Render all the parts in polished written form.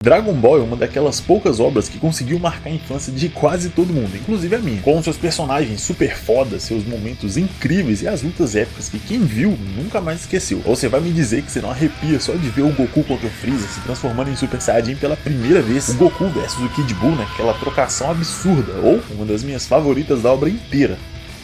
Dragon Ball é uma daquelas poucas obras que conseguiu marcar a infância de quase todo mundo, inclusive a minha, com seus personagens super fodas, seus momentos incríveis e as lutas épicas que quem viu nunca mais esqueceu. Ou você vai me dizer que você não arrepia só de ver o Goku contra o Freeza se transformando em Super Saiyajin pela primeira vez, o Goku versus o Kid Buu naquela trocação absurda, ou uma das minhas favoritas da obra inteira,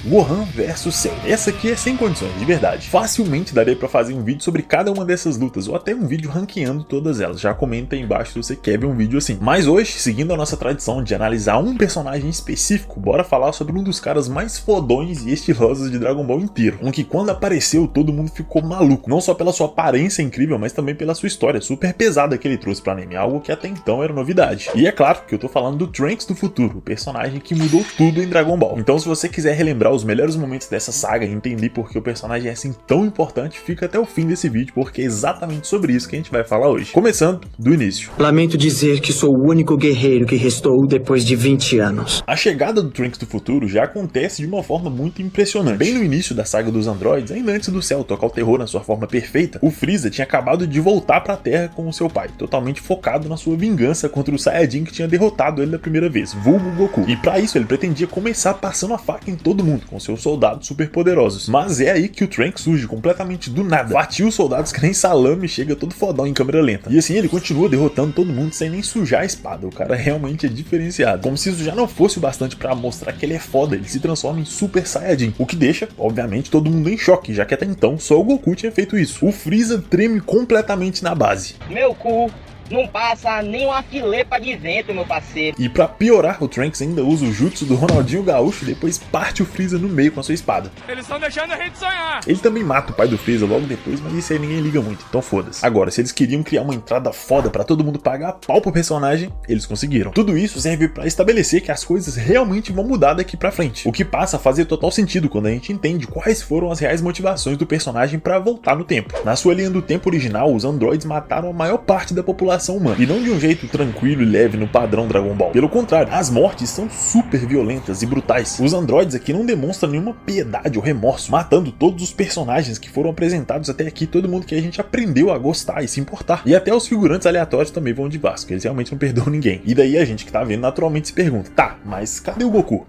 Gohan vs Cell. Essa aqui é sem condições, de verdade. Facilmente daria pra fazer um vídeo sobre cada uma dessas lutas, ou até um vídeo ranqueando todas elas. Já comenta aí embaixo se você quer ver um vídeo assim. Mas hoje, seguindo a nossa tradição de analisar um personagem específico, bora falar sobre um dos caras mais fodões e estilosos de Dragon Ball inteiro. Um que quando apareceu, todo mundo ficou maluco. Não só pela sua aparência incrível, mas também pela sua história super pesada que ele trouxe pra anime, algo que até então era novidade. E é claro que eu tô falando do Trunks do futuro, o personagem que mudou tudo em Dragon Ball. Então se você quiser relembrar os melhores momentos dessa saga e entender por que o personagem é assim tão importante, fica até o fim desse vídeo, porque é exatamente sobre isso que a gente vai falar hoje. Começando do início. Lamento dizer que sou o único guerreiro que restou depois de 20 anos. A chegada do Trunks do futuro já acontece de uma forma muito impressionante. Bem no início da saga dos androides, ainda antes do Cell tocar o terror na sua forma perfeita, o Freeza tinha acabado de voltar pra Terra com o seu pai, totalmente focado na sua vingança contra o Saiyajin que tinha derrotado ele da primeira vez, vulgo Goku. E pra isso ele pretendia começar passando a faca em todo mundo, com seus soldados super poderosos. Mas é aí que o Trunks surge completamente do nada, fatia os soldados que nem salame e chega todo fodão em câmera lenta. E assim ele continua derrotando todo mundo sem nem sujar a espada. O cara realmente é diferenciado. Como se isso já não fosse o bastante pra mostrar que ele é foda, ele se transforma em Super Saiyajin. O que deixa, obviamente, todo mundo em choque, já que até então só o Goku tinha feito isso. O Freeza treme completamente na base. Meu cu não passa nem uma filepa de vento, meu parceiro. E pra piorar, o Trunks ainda usa o jutsu do Ronaldinho Gaúcho e depois parte o Freeza no meio com a sua espada. Eles estão deixando a gente sonhar. Ele também mata o pai do Freeza logo depois, mas isso aí ninguém liga muito, então foda-se. Agora, se eles queriam criar uma entrada foda pra todo mundo pagar pau pro personagem, eles conseguiram. Tudo isso serve pra estabelecer que as coisas realmente vão mudar daqui pra frente. O que passa a fazer total sentido quando a gente entende quais foram as reais motivações do personagem pra voltar no tempo. Na sua linha do tempo original, os androides mataram a maior parte da população humana. E não de um jeito tranquilo e leve no padrão Dragon Ball. Pelo contrário, as mortes são super violentas e brutais. Os androides aqui não demonstram nenhuma piedade ou remorso, matando todos os personagens que foram apresentados até aqui, todo mundo que a gente aprendeu a gostar e se importar. E até os figurantes aleatórios também vão de Vasco, eles realmente não perdoam ninguém. E daí a gente que tá vendo naturalmente se pergunta, tá, mas cadê o Goku?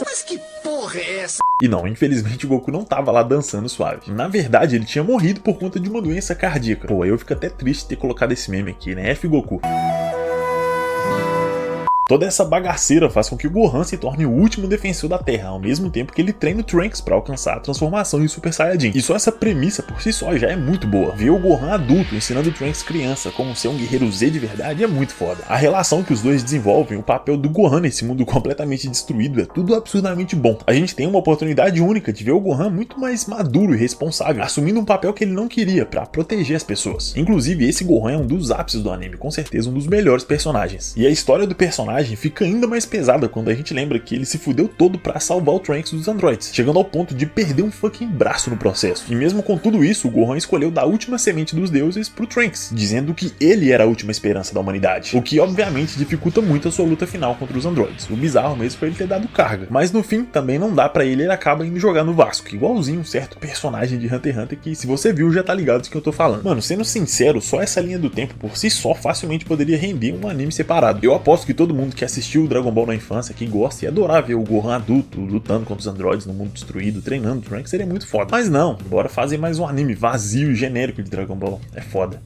Mas que porra é essa? E não, infelizmente o Goku não tava lá dançando suave. Na verdade, ele tinha morrido por conta de uma doença cardíaca. Pô, eu fico até triste de ter colocado esse meme aqui, né? F Goku. Toda essa bagaceira faz com que o Gohan se torne o último defensor da Terra, ao mesmo tempo que ele treina o Trunks para alcançar a transformação em Super Saiyajin. E só essa premissa por si só já é muito boa. Ver o Gohan adulto ensinando o Trunks criança como ser um guerreiro Z de verdade é muito foda. A relação que os dois desenvolvem, o papel do Gohan nesse mundo completamente destruído é tudo absurdamente bom. A gente tem uma oportunidade única de ver o Gohan muito mais maduro e responsável, assumindo um papel que ele não queria para proteger as pessoas. Inclusive, esse Gohan é um dos ápices do anime, com certeza um dos melhores personagens. E a história do personagem fica ainda mais pesada quando a gente lembra que ele se fudeu todo pra salvar o Trunks dos androides, chegando ao ponto de perder um fucking braço no processo. E mesmo com tudo isso, o Gohan escolheu dar a última semente dos deuses pro Trunks, dizendo que ele era a última esperança da humanidade, o que obviamente dificulta muito a sua luta final contra os androides. O bizarro mesmo foi ele ter dado carga, mas no fim também não dá pra ele acaba indo jogar no Vasco, igualzinho um certo personagem de Hunter x Hunter que se você viu já tá ligado do que eu tô falando. Mano, sendo sincero, só essa linha do tempo por si só facilmente poderia render um anime separado. Eu aposto que todo mundo que assistiu o Dragon Ball na infância, que gosta e adorar ver o Gohan adulto lutando contra os androides no mundo destruído, treinando o Trunks, seria muito foda. Mas não, bora fazer mais um anime vazio e genérico de Dragon Ball. É foda.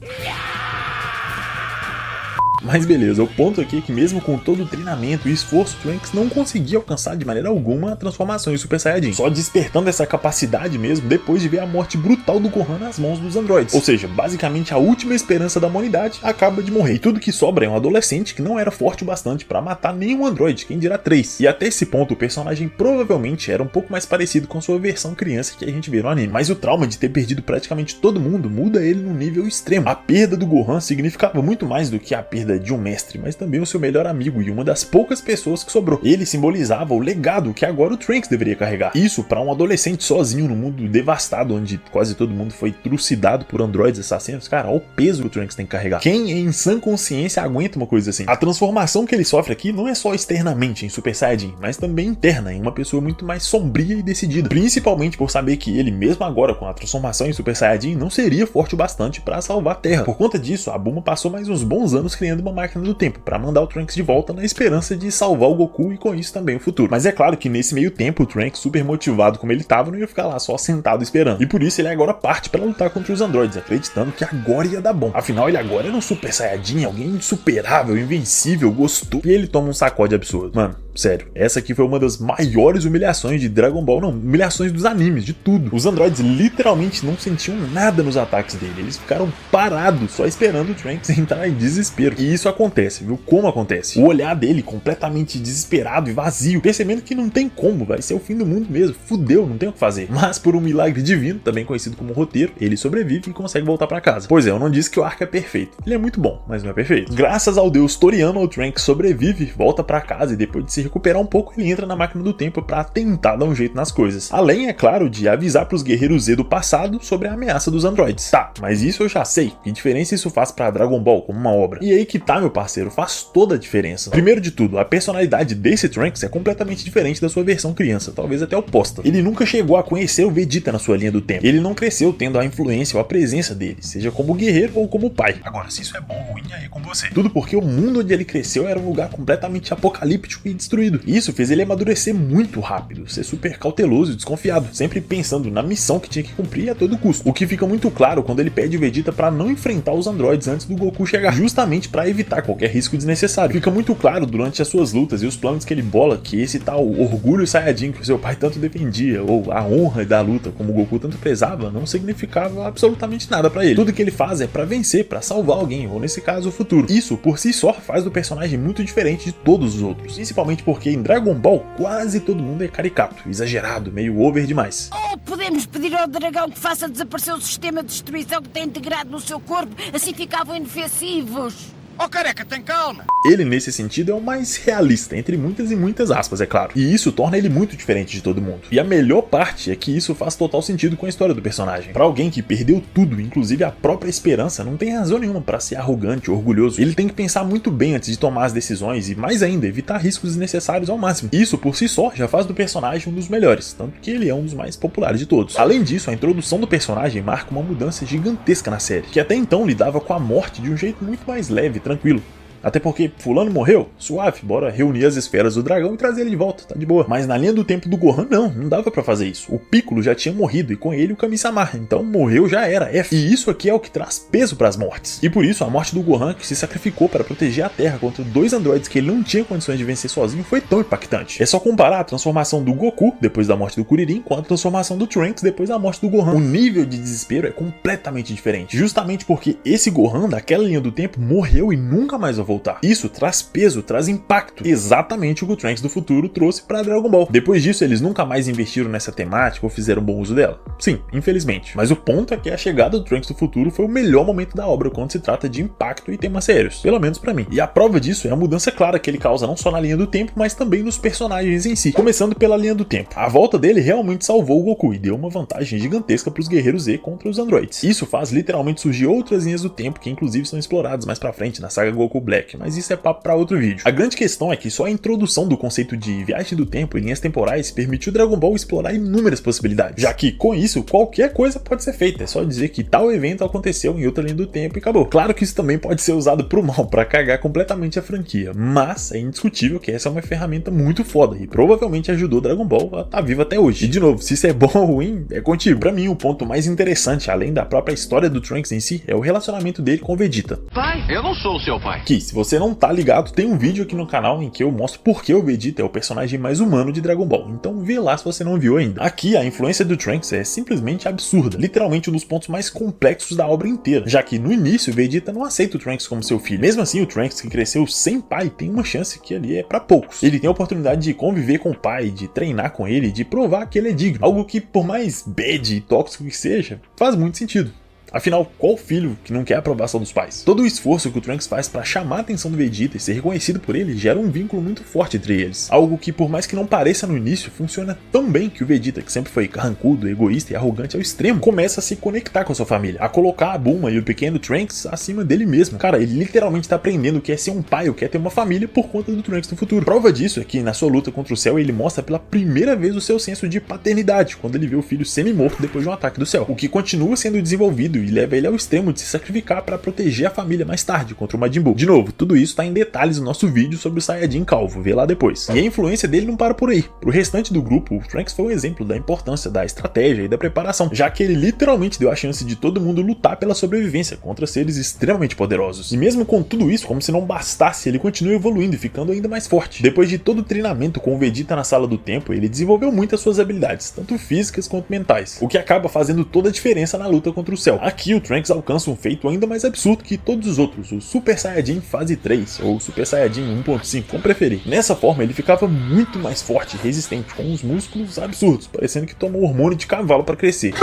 Mas beleza, o ponto aqui é que mesmo com todo o treinamento e esforço, Trunks não conseguia alcançar de maneira alguma a transformação em Super Saiyajin, só despertando essa capacidade mesmo depois de ver a morte brutal do Gohan nas mãos dos androides. Ou seja, basicamente a última esperança da humanidade acaba de morrer, e tudo que sobra é um adolescente que não era forte o bastante para matar nenhum androide, quem dirá 3. E até esse ponto o personagem provavelmente era um pouco mais parecido com sua versão criança que a gente vê no anime, mas o trauma de ter perdido praticamente todo mundo muda ele num nível extremo. A perda do Gohan significava muito mais do que a perda vida de um mestre, mas também o seu melhor amigo e uma das poucas pessoas que sobrou. Ele simbolizava o legado que agora o Trunks deveria carregar. Isso para um adolescente sozinho no mundo devastado, onde quase todo mundo foi trucidado por androides assassinos. Cara, olha o peso que o Trunks tem que carregar. Quem em sã consciência aguenta uma coisa assim? A transformação que ele sofre aqui não é só externamente em Super Saiyajin, mas também interna, em uma pessoa muito mais sombria e decidida. Principalmente por saber que ele, mesmo agora com a transformação em Super Saiyajin, não seria forte o bastante para salvar a Terra. Por conta disso, a Bulma passou mais uns bons anos criando uma máquina do tempo para mandar o Trunks de volta na esperança de salvar o Goku e com isso também o futuro. Mas é claro que nesse meio tempo o Trunks, super motivado como ele tava, não ia ficar lá só sentado esperando. E por isso ele agora parte para lutar contra os androides, acreditando que agora ia dar bom. Afinal, ele agora era um Super Saiyajin, alguém insuperável, invencível, gostou. E ele toma um sacode absurdo. Mano, sério, essa aqui foi uma das maiores humilhações de Dragon Ball, não, humilhações dos animes, de tudo. Os androides literalmente não sentiam nada nos ataques dele, eles ficaram parados, só esperando o Trunks entrar em desespero. E isso acontece, viu? Como acontece? O olhar dele completamente desesperado e vazio, percebendo que não tem como, vai ser o fim do mundo mesmo, fudeu, não tem o que fazer. Mas por um milagre divino, também conhecido como roteiro, ele sobrevive e consegue voltar pra casa. Pois é, eu não disse que o arco é perfeito, ele é muito bom, mas não é perfeito. Graças ao deus Toriyama, o Trunks sobrevive, volta pra casa e depois de se recuperar um pouco, ele entra na máquina do tempo pra tentar dar um jeito nas coisas. Além, é claro, de avisar pros guerreiros Z do passado sobre a ameaça dos androides. Tá, mas isso eu já sei. Que diferença isso faz pra Dragon Ball como uma obra? E aí que tá, meu parceiro, faz toda a diferença. Primeiro de tudo, a personalidade desse Trunks é completamente diferente da sua versão criança, talvez até oposta. Ele nunca chegou a conhecer o Vegeta na sua linha do tempo. Ele não cresceu tendo a influência ou a presença dele, seja como guerreiro ou como pai. Agora, se isso é bom ou ruim, aí é com você. Tudo porque o mundo onde ele cresceu era um lugar completamente apocalíptico e destruído. E isso fez ele amadurecer muito rápido, ser super cauteloso e desconfiado, sempre pensando na missão que tinha que cumprir a todo custo. O que fica muito claro quando ele pede o Vegeta para não enfrentar os androides antes do Goku chegar, justamente para evitar qualquer risco desnecessário. Fica muito claro durante as suas lutas e os planos que ele bola que esse tal orgulho Saiyajin que o seu pai tanto defendia, ou a honra da luta como o Goku tanto prezava, não significava absolutamente nada para ele. Tudo que ele faz é para vencer, para salvar alguém, ou nesse caso o futuro. Isso por si só faz do personagem muito diferente de todos os outros, principalmente porque em Dragon Ball quase todo mundo é caricato, exagerado, meio over demais. Ou podemos pedir ao dragão que faça desaparecer o sistema de destruição que tem integrado no seu corpo, assim ficavam inofensivos. Ô careca, tem calma! Ele, nesse sentido, é o mais realista, entre muitas e muitas aspas, é claro. E isso torna ele muito diferente de todo mundo. E a melhor parte é que isso faz total sentido com a história do personagem. Pra alguém que perdeu tudo, inclusive a própria esperança, não tem razão nenhuma pra ser arrogante ou orgulhoso. Ele tem que pensar muito bem antes de tomar as decisões e, mais ainda, evitar riscos desnecessários ao máximo. Isso, por si só, já faz do personagem um dos melhores, tanto que ele é um dos mais populares de todos. Além disso, a introdução do personagem marca uma mudança gigantesca na série, que até então lidava com a morte de um jeito muito mais leve, tranquilo. Até porque fulano morreu, suave, bora reunir as esferas do dragão e trazer ele de volta, tá de boa. Mas na linha do tempo do Gohan não dava pra fazer isso. O Piccolo já tinha morrido e com ele o Kami-sama, então morreu já era, F. E isso aqui é o que traz peso pras mortes. E por isso a morte do Gohan, que se sacrificou para proteger a Terra contra dois androides que ele não tinha condições de vencer sozinho, foi tão impactante. É só comparar a transformação do Goku depois da morte do Kuririn com a transformação do Trunks depois da morte do Gohan. O nível de desespero é completamente diferente, justamente porque esse Gohan daquela linha do tempo morreu e nunca mais vai voltar. Isso traz peso, traz impacto. Exatamente o que o Trunks do futuro trouxe pra Dragon Ball. Depois disso, eles nunca mais investiram nessa temática ou fizeram bom uso dela. Sim, infelizmente. Mas o ponto é que a chegada do Trunks do futuro foi o melhor momento da obra quando se trata de impacto e temas sérios. Pelo menos pra mim. E a prova disso é a mudança clara que ele causa não só na linha do tempo, mas também nos personagens em si. Começando pela linha do tempo. A volta dele realmente salvou o Goku e deu uma vantagem gigantesca pros guerreiros Z contra os androides. Isso faz literalmente surgir outras linhas do tempo que inclusive são exploradas mais pra frente na saga Goku Black. Mas isso é papo para outro vídeo. A grande questão é que só a introdução do conceito de viagem do tempo e linhas temporais permitiu Dragon Ball explorar inúmeras possibilidades, já que com isso qualquer coisa pode ser feita, é só dizer que tal evento aconteceu em outra linha do tempo e acabou. Claro que isso também pode ser usado pro mal, para cagar completamente a franquia, mas é indiscutível que essa é uma ferramenta muito foda e provavelmente ajudou Dragon Ball a estar vivo até hoje. E de novo, se isso é bom ou ruim, é contigo. Pra mim, o ponto mais interessante, além da própria história do Trunks em si, é o relacionamento dele com o Vegeta. Pai, eu não sou o seu pai. Que, se você não tá ligado, tem um vídeo aqui no canal em que eu mostro por que o Vegeta é o personagem mais humano de Dragon Ball, então vê lá se você não viu ainda. Aqui a influência do Trunks é simplesmente absurda, literalmente um dos pontos mais complexos da obra inteira, já que no início o Vegeta não aceita o Trunks como seu filho. Mesmo assim, o Trunks que cresceu sem pai tem uma chance que ali é pra poucos. Ele tem a oportunidade de conviver com o pai, de treinar com ele, de provar que ele é digno, algo que por mais bad e tóxico que seja, faz muito sentido. Afinal, qual filho que não quer a aprovação dos pais? Todo o esforço que o Trunks faz para chamar a atenção do Vegeta e ser reconhecido por ele gera um vínculo muito forte entre eles. Algo que, por mais que não pareça no início, funciona tão bem que o Vegeta, que sempre foi carrancudo, egoísta e arrogante ao extremo, começa a se conectar com a sua família, a colocar a Bulma e o pequeno Trunks acima dele mesmo. Cara, ele literalmente tá aprendendo o que é ser um pai, o que é ter uma família por conta do Trunks do futuro. Prova disso é que na sua luta contra o Cell ele mostra pela primeira vez o seu senso de paternidade, quando ele vê o filho semi-morto depois de um ataque do Cell, o que continua sendo desenvolvido e leva ele ao extremo de se sacrificar para proteger a família mais tarde contra o Majin Buu. De novo, tudo isso tá em detalhes no nosso vídeo sobre o Saiyajin calvo, vê lá depois. E a influência dele não para por aí. Pro restante do grupo, o Trunks foi um exemplo da importância da estratégia e da preparação, já que ele literalmente deu a chance de todo mundo lutar pela sobrevivência contra seres extremamente poderosos. E mesmo com tudo isso, como se não bastasse, ele continua evoluindo e ficando ainda mais forte. Depois de todo o treinamento com o Vegeta na sala do tempo, ele desenvolveu muitas suas habilidades, tanto físicas quanto mentais, o que acaba fazendo toda a diferença na luta contra o Cell. Aqui o Trunks alcança um feito ainda mais absurdo que todos os outros, o Super Saiyajin fase 3, ou Super Saiyajin 1.5, como preferir. Nessa forma ele ficava muito mais forte e resistente, com uns músculos absurdos, parecendo que tomou hormônio de cavalo para crescer.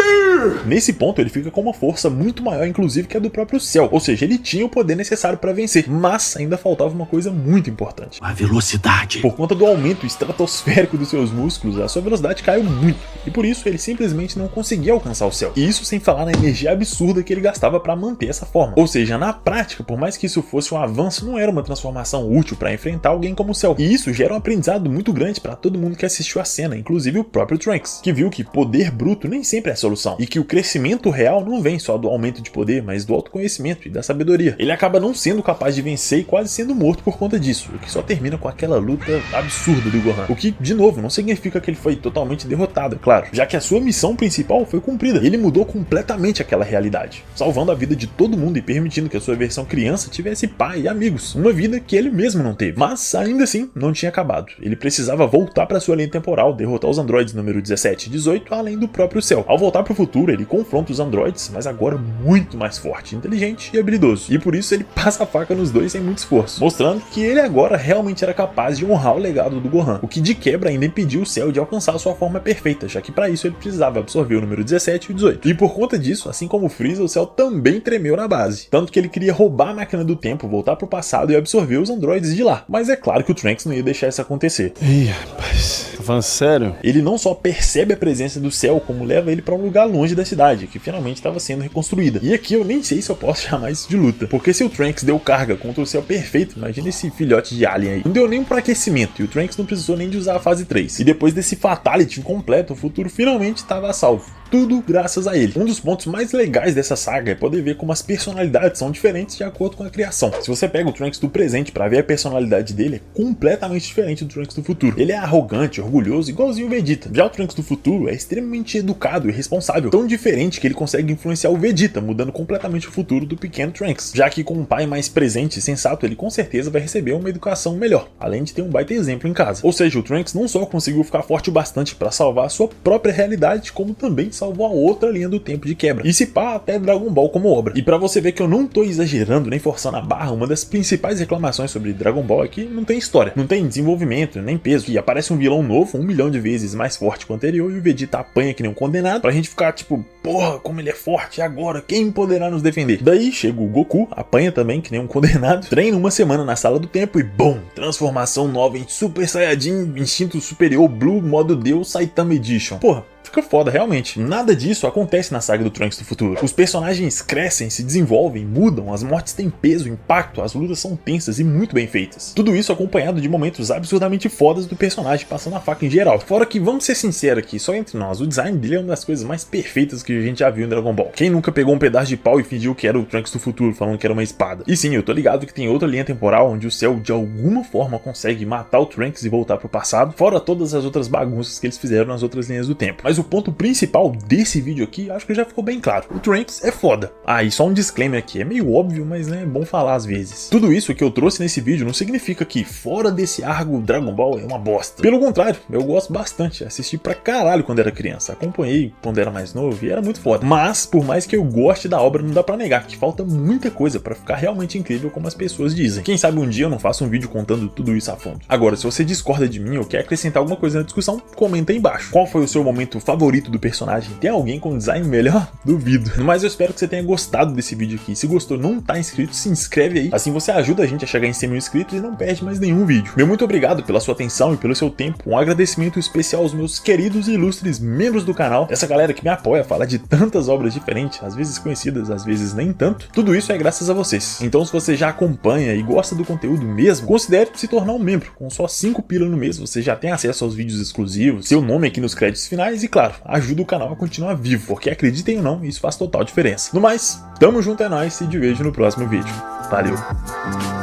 Nesse ponto ele fica com uma força muito maior inclusive que a do próprio Cell, ou seja, ele tinha o poder necessário para vencer, mas ainda faltava uma coisa muito importante. A velocidade. Por conta do aumento estratosférico dos seus músculos, a sua velocidade caiu muito, e por isso ele simplesmente não conseguia alcançar o Cell. E isso sem falar na energia absurda que ele gastava para manter essa forma. Ou seja, na prática, por mais que isso fosse um avanço, não era uma transformação útil para enfrentar alguém como o Cell. E isso gera um aprendizado muito grande para todo mundo que assistiu a cena, inclusive o próprio Trunks, que viu que poder bruto nem sempre é a solução, e que o crescimento real não vem só do aumento de poder, mas do autoconhecimento e da sabedoria. Ele acaba não sendo capaz de vencer e quase sendo morto por conta disso, o que só termina com aquela luta absurda do Gohan. O que, de novo, não significa que ele foi totalmente derrotado, é claro, já que a sua missão principal foi cumprida. Ele mudou completamente aquela realidade, salvando a vida de todo mundo e permitindo que a sua versão criança tivesse pai e amigos, uma vida que ele mesmo não teve. Mas ainda assim, não tinha acabado. Ele precisava voltar para sua linha temporal, derrotar os androides número 17 e 18, além do próprio Cell. Ao voltar para o futuro, ele confronta os androides, mas agora muito mais forte, inteligente e habilidoso. E por isso ele passa a faca nos dois sem muito esforço, mostrando que ele agora realmente era capaz de honrar o legado do Gohan, o que de quebra ainda impediu o Cell de alcançar sua forma perfeita, já que para isso ele precisava absorver o número 17 e o 18. E por conta disso, assim como o Freeza, o Cell também tremeu na base, tanto que ele queria roubar a máquina do tempo, voltar pro passado e absorver os androides de lá. Mas é claro que o Trunks não ia deixar isso acontecer. Ih, rapaz, tá falando sério? Ele não só percebe a presença do Cell, como leva ele para um lugar longe da cidade, que finalmente estava sendo reconstruída. E aqui eu nem sei se eu posso chamar isso de luta, porque se o Trunks deu carga contra o Cell perfeito, imagina esse filhote de alien aí. Não deu nem para aquecimento, e o Trunks não precisou nem de usar a fase 3. E depois desse fatality incompleto, o futuro finalmente estava a salvo. Tudo graças a ele. Um dos pontos mais legais dessa saga é poder ver como as personalidades são diferentes de acordo com a criação. Se você pega o Trunks do presente para ver a personalidade dele, é completamente diferente do Trunks do futuro. Ele é arrogante, orgulhoso, igualzinho o Vegeta. Já o Trunks do futuro é extremamente educado e responsável, tão diferente que ele consegue influenciar o Vegeta, mudando completamente o futuro do pequeno Trunks. Já que com um pai mais presente e sensato, ele com certeza vai receber uma educação melhor, além de ter um baita exemplo em casa. Ou seja, o Trunks não só conseguiu ficar forte o bastante para salvar a sua própria realidade, como também salvou a outra linha do tempo de quebra, e se pá até Dragon Ball como obra. E pra você ver que eu não tô exagerando nem forçando a barra, uma das principais reclamações sobre Dragon Ball é que não tem história, não tem desenvolvimento, nem peso, e aparece um vilão novo 1 milhão de vezes mais forte que o anterior, e o Vegeta apanha que nem um condenado, pra gente ficar tipo, porra, como ele é forte, e agora? Quem poderá nos defender? Daí chega o Goku, apanha também que nem um condenado, treina uma semana na sala do tempo e BOM! Transformação nova em Super Saiyajin, instinto superior Blue, modo Deus, Saitama Edition. Porra, fica foda, realmente. Nada disso acontece na saga do Trunks do futuro. Os personagens crescem, se desenvolvem, mudam, as mortes têm peso, impacto, as lutas são tensas e muito bem feitas. Tudo isso acompanhado de momentos absurdamente fodas do personagem passando a faca em geral. Fora que, vamos ser sinceros aqui, só entre nós, o design dele é uma das coisas mais perfeitas que a gente já viu em Dragon Ball. Quem nunca pegou um pedaço de pau e fingiu que era o Trunks do futuro, falando que era uma espada? E sim, eu tô ligado que tem outra linha temporal onde o Cell de alguma forma consegue matar o Trunks e voltar pro passado, fora todas as outras bagunças que eles fizeram nas outras linhas do tempo. Mas o ponto principal desse vídeo aqui, acho que já ficou bem claro. O Trunks é foda. Ah, e só um disclaimer aqui, é meio óbvio, mas né, é bom falar às vezes. Tudo isso que eu trouxe nesse vídeo não significa que fora desse arco Dragon Ball é uma bosta. Pelo contrário, eu gosto bastante, assisti pra caralho quando era criança, acompanhei quando era mais novo e era muito foda. Mas, por mais que eu goste da obra, não dá pra negar que falta muita coisa pra ficar realmente incrível como as pessoas dizem. Quem sabe um dia eu não faço um vídeo contando tudo isso a fundo. Agora, se você discorda de mim ou quer acrescentar alguma coisa na discussão, comenta aí embaixo. Qual foi o seu momento favorito favorito do personagem. Tem alguém com design melhor? Duvido. Mas eu espero que você tenha gostado desse vídeo aqui. Se gostou, não tá inscrito, se inscreve aí. Assim você ajuda a gente a chegar em 100 mil inscritos e não perde mais nenhum vídeo. Meu muito obrigado pela sua atenção e pelo seu tempo. Um agradecimento especial aos meus queridos e ilustres membros do canal. Essa galera que me apoia a falar de tantas obras diferentes, às vezes conhecidas, às vezes nem tanto. Tudo isso é graças a vocês. Então se você já acompanha e gosta do conteúdo mesmo, considere se tornar um membro. Com só 5 pila no mês você já tem acesso aos vídeos exclusivos, seu nome aqui nos créditos finais e claro, ajuda o canal a continuar vivo, porque acreditem ou não, isso faz total diferença. No mais, tamo junto, é nóis e te vejo no próximo vídeo. Valeu!